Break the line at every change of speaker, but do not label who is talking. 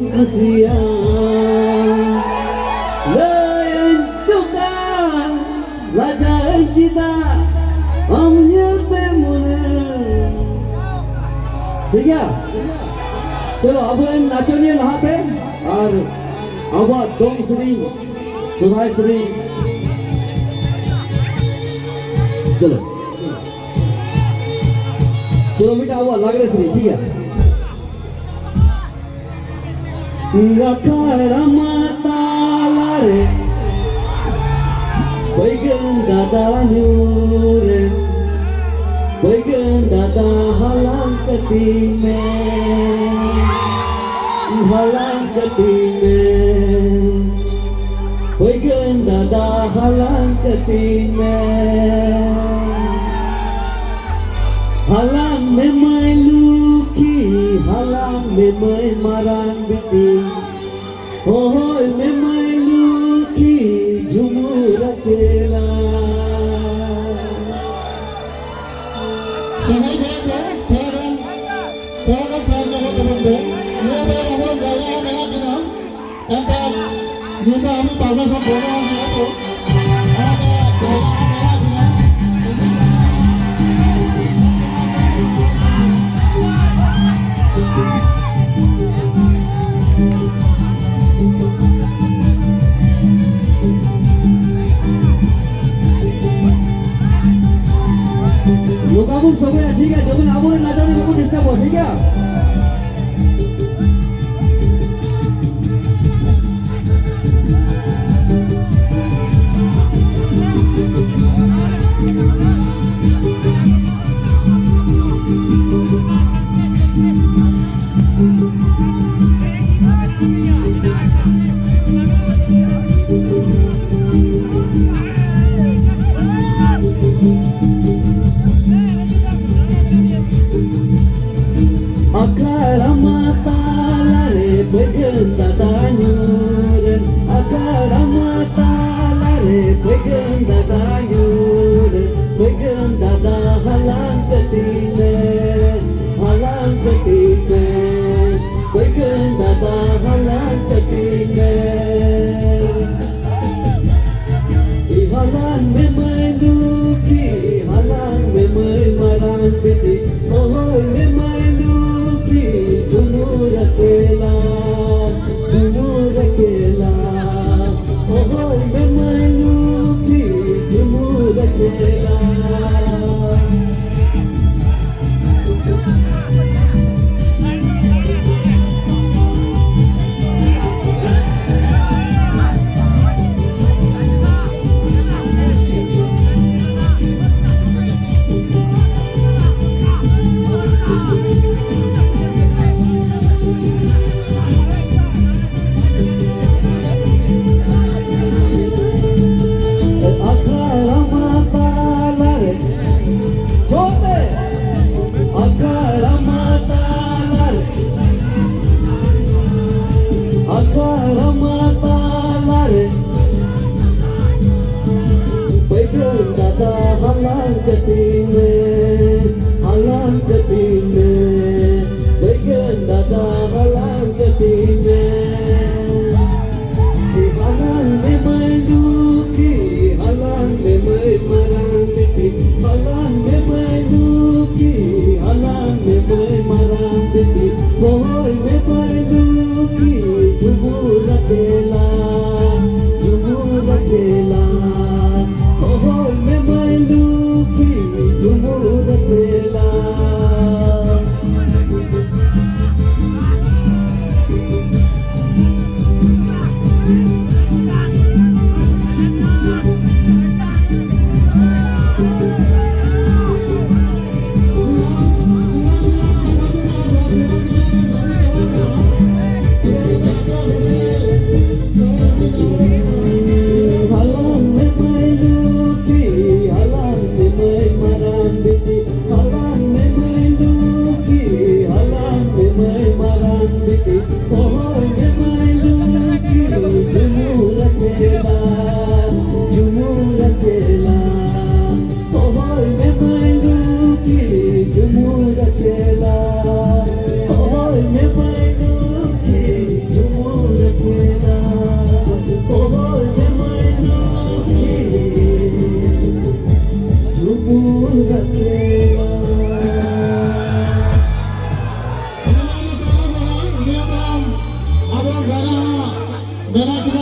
kasihan lain duka raja cita amnya temune ठीक है चलो अब नाचोनिया यहाँ पे और आवाज दोम श्री सुभाष श्री चलो चलो बेटा आवाज लग रहे श्री ठीक है Gakara mata lare Baigan dada nyure Baigan dada halang ketime Halang ketime Baigan dada halang ketime Halang memai luki Halang memai marang biti Hoy memai luki Jumur akela
Samay thora kan saamne ho tumbe ye baar amra gaya mela kina anta jeta ami pagna sab bole ase to
Kamu semua ठीक है जो आपने नजारे में कुछ disturb हो ठीक है Akara mata lare began dada nyuren Akara mata lare began dada nyuren Began dada halang ketime Halang ketime Began dada halang ketime Ihalang memai luki Ihalang memai marang biti Oh memai Jumur akela Oh memai luki Jumur akela kecewa.
Ini ada salah orang, ini ada abang gana, gana kita